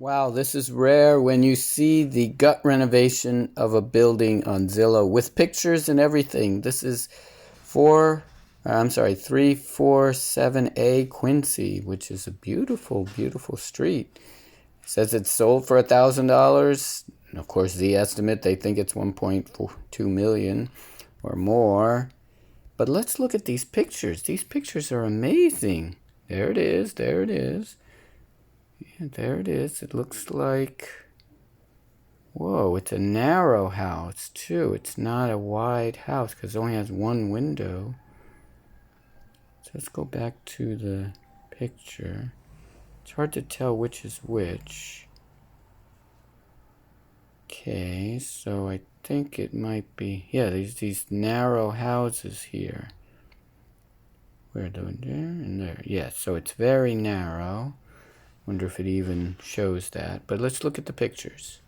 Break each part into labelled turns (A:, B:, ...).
A: Wow, this is rare when you see the gut renovation of a building on Zillow with pictures and everything. This is 347A Quincy, which is a beautiful, beautiful street. It says it's sold for $1,000. And of course, the estimate, they think it's 1.2 million or more. But let's look at these pictures. These pictures are amazing. There it is. There it is. Yeah, there it is. It looks like, whoa, it's a narrow house too. It's not a wide house because it only has one window. So let's go back to the picture. It's hard to tell which is which. Okay, so I think it might be, yeah, these narrow houses here. Where there and there. Yeah, so it's very narrow. Wonder if it even shows that. But let's look at the pictures.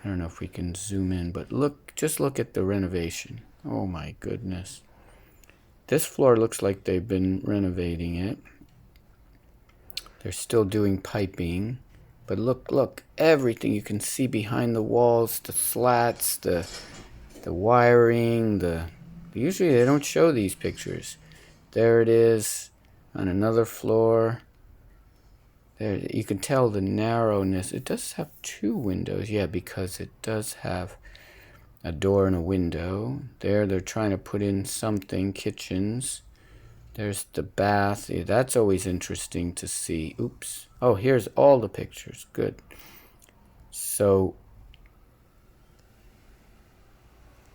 A: I don't know if we can zoom in, but just look at the renovation. Oh my goodness. This floor looks like they've been renovating it. They're still doing piping. But look, everything you can see behind the walls, the slats, the wiring, usually they don't show these pictures. There it is on another floor. There, you can tell the narrowness. It does have two windows, yeah, because it does have a door and a window. There, they're trying to put in something, kitchens. There's the bath. Yeah, that's always interesting to see. Oops. Oh, here's all the pictures. Good. So,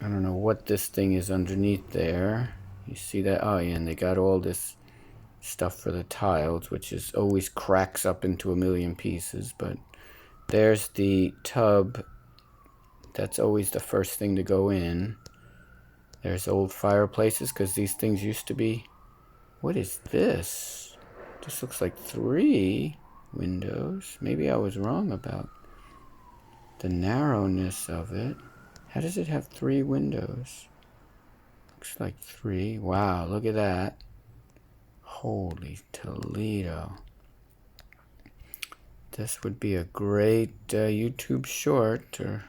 A: I don't know what this thing is underneath there. You see that? Oh, yeah, and they got all this stuff for the tiles, which is always cracks up into a million pieces. But there's the tub. That's always the first thing to go in. There's old fireplaces because these things used to be. What is this? This looks like 3 windows. Maybe I was wrong about the narrowness of it. How does it have 3 windows? Looks like 3. Wow, look at that. Holy Toledo. This would be a great YouTube short or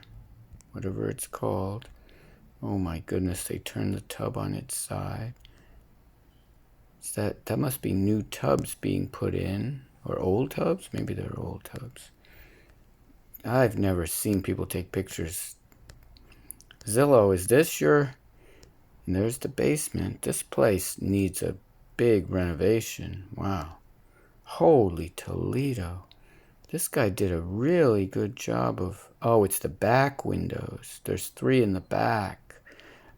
A: whatever it's called. Oh my goodness, they turned the tub on its side. That must be new tubs being put in. Or old tubs? Maybe they're old tubs. I've never seen people take pictures. Zillow, is this your... And there's the basement. This place needs a big renovation. Wow. Holy Toledo. This guy did a really good job of... Oh, it's the back windows. There's 3 in the back.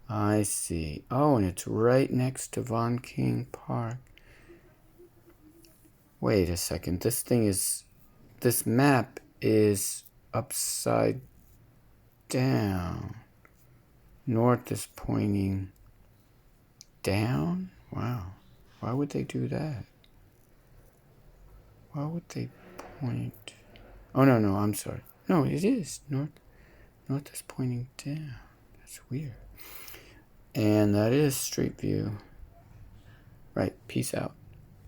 A: I see. Oh, and it's right next to Von King Park. Wait a second. This map is upside down. North is pointing down? Wow. Why would they do that? Why would they point? Oh, no, I'm sorry. No, it is. North is pointing down. That's weird. And that is Street View. Right. Peace out.